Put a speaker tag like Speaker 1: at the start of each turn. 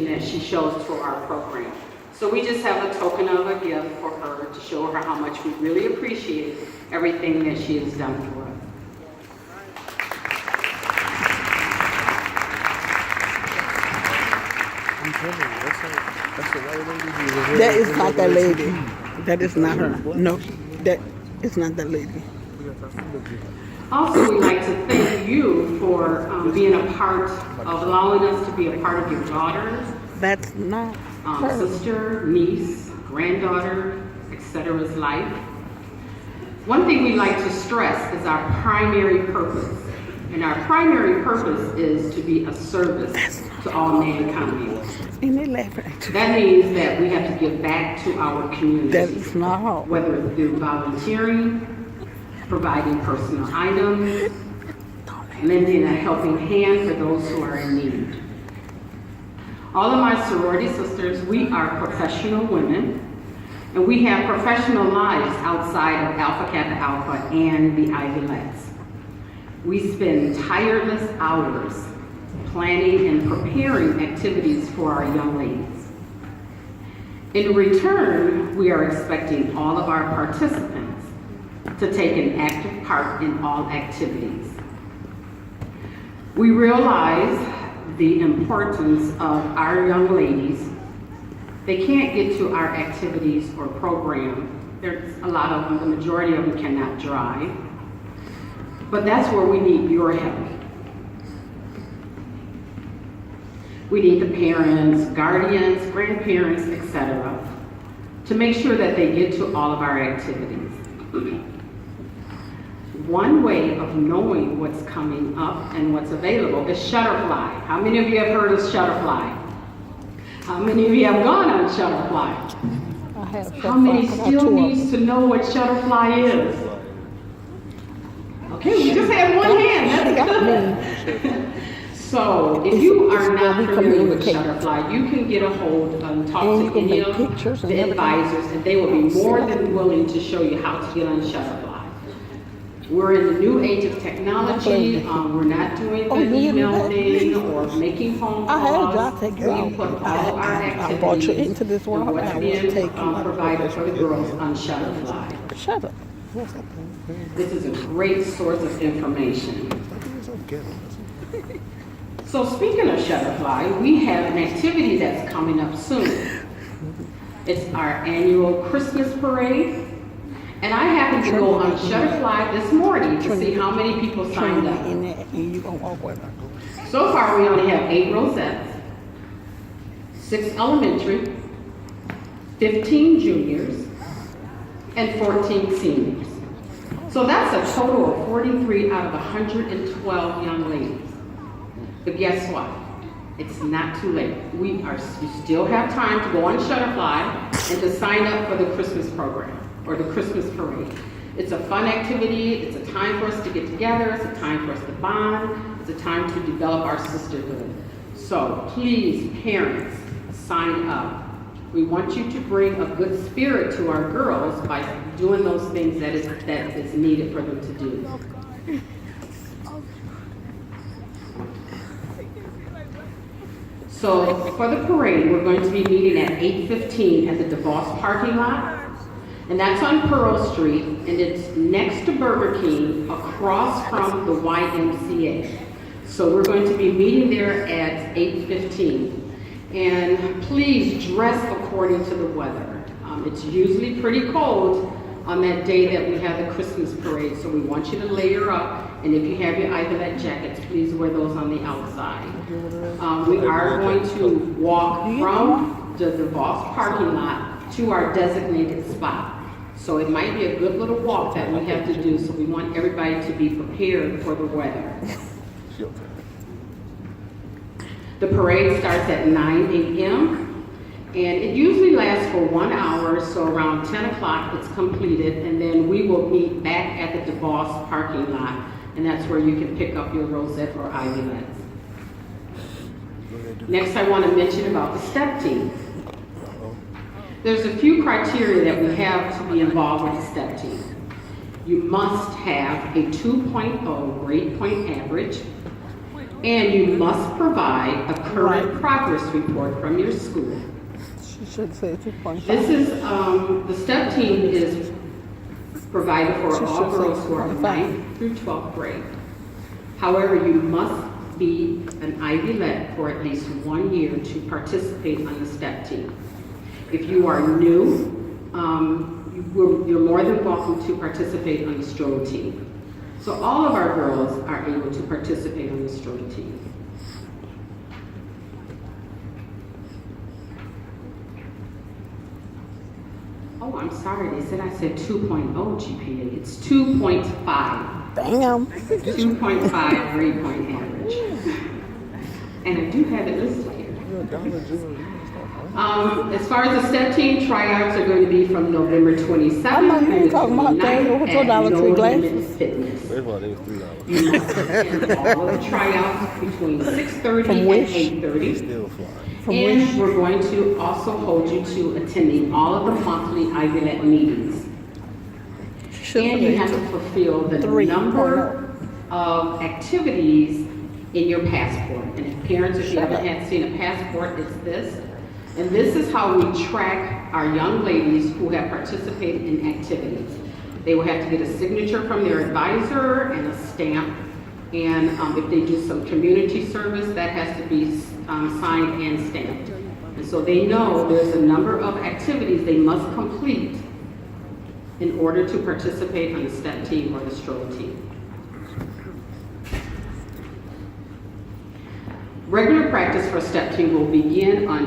Speaker 1: that she shows for our program. So we just have a token of a gift for her to show her how much we really appreciate everything that she has done for us.
Speaker 2: That is not that lady. That is not her. No, that is not that lady.
Speaker 1: Also, we'd like to thank you for being a part of allowing us to be a part of your daughter's
Speaker 2: That's not her.
Speaker 1: sister, niece, granddaughter, etc.'s life. One thing we like to stress is our primary purpose. And our primary purpose is to be a service to all mankind.
Speaker 2: And they laughing at you.
Speaker 1: That means that we have to give back to our community.
Speaker 2: That is not her.
Speaker 1: Whether it's through volunteering, providing personal items, lending a helping hand for those who are in need. All of my sorority sisters, we are professional women, and we have professional lives outside of Alpha Kappa Alpha and the Ivelyettes. We spend tireless hours planning and preparing activities for our young ladies. In return, we are expecting all of our participants to take an active part in all activities. We realize the importance of our young ladies. They can't get to our activities or program. There's a lot of them, the majority of them cannot drive. But that's where we need your help. We need the parents, guardians, grandparents, etc., to make sure that they get to all of our activities. One way of knowing what's coming up and what's available is Shutterfly. How many of you have heard of Shutterfly? How many of you have gone on Shutterfly?
Speaker 2: I have
Speaker 1: How many still needs to know what Shutterfly is? Okay, we just had one hand, that's good. So, if you are not familiar with Shutterfly, you can get a hold and talk to any of the advisors, and they will be more than willing to show you how to get on Shutterfly. We're in the new age of technology. We're not doing the email thing or making phone calls. We put all of our activities and what's being provided for the girls on Shutterfly.
Speaker 2: Shut up.
Speaker 1: This is a great source of information. So speaking of Shutterfly, we have an activity that's coming up soon. It's our annual Christmas parade. And I happened to go on Shutterfly this morning to see how many people signed up. So far, we only have 8 rosettes, 6 elementary, 15 juniors, and 14 seniors. So that's a total of 43 out of 112 young ladies. But guess what? It's not too late. You still have time to go on Shutterfly and to sign up for the Christmas program or the Christmas parade. It's a fun activity. It's a time for us to get together. It's a time for us to bond. It's a time to develop our sisterhood. So please, parents, sign up. We want you to bring a good spirit to our girls by doing those things that is needed for them to do. So for the parade, we're going to be meeting at 8:15 at the DeVos parking lot. And that's on Pearl Street, and it's next to Burger King, across from the YMCA. So we're going to be meeting there at 8:15. And please dress according to the weather. It's usually pretty cold on that day that we have the Christmas parade, so we want you to layer up. And if you have your Ivelette jackets, please wear those on the outside. We are going to walk from the DeVos parking lot to our designated spot. So it might be a good little walk that we have to do, so we want everybody to be prepared for the weather. The parade starts at 9 a.m. and it usually lasts for 1 hour, so around 10 o'clock it's completed, and then we will meet back at the DeVos parking lot, and that's where you can pick up your rosette or Ivelyettes. Next, I want to mention about the step team. There's a few criteria that we have to be involved with the step team. You must have a 2.0 grade point average. And you must provide a current
Speaker 2: Right.
Speaker 1: progress report from your school.
Speaker 2: She should say 2.5.
Speaker 1: This is, the STEP team is provided for
Speaker 2: She
Speaker 1: all
Speaker 2: should say
Speaker 1: girls who are
Speaker 2: 2.5.
Speaker 1: 9th through 12th grade. However, you must be an Ivelette for at least 1 year to participate on the STEP team. If you are new, you're more than welcome to participate on the stroll team. So all of our girls are able to participate on the stroll team. Oh, I'm sorry, they said I said 2.0 GPA. It's 2.5.
Speaker 2: Damn.
Speaker 1: 2.5 grade point average. And I do have it listed here. As far as the STEP team, tryouts are going to be from November 27th.
Speaker 2: I know you ain't
Speaker 1: and
Speaker 2: talking about that.
Speaker 1: 29th
Speaker 2: What's your
Speaker 1: at
Speaker 2: Dollar
Speaker 1: No
Speaker 2: Tree
Speaker 1: Limit
Speaker 2: glasses?
Speaker 1: Fitness.
Speaker 3: First of all, they was $3.
Speaker 1: You must attend all of the tryouts between 6:30
Speaker 2: From
Speaker 1: and
Speaker 2: which?
Speaker 1: 8:30.
Speaker 3: Still flying.
Speaker 2: From
Speaker 1: And
Speaker 2: which?
Speaker 1: we're going to also hold you to attending all of the monthly Ivelette meetings. And you have to fulfill the
Speaker 2: 3.0.
Speaker 1: number of activities in your passport. And if parents, if you haven't had seen a passport, it's this. And this is how we track our young ladies who have participated in activities. They will have to get a signature from their advisor and a stamp. And if they do some community service, that has to be signed and stamped. And so they know there's a number of activities they must complete in order to participate on the STEP team or the stroll team. Regular practice for STEP team will begin on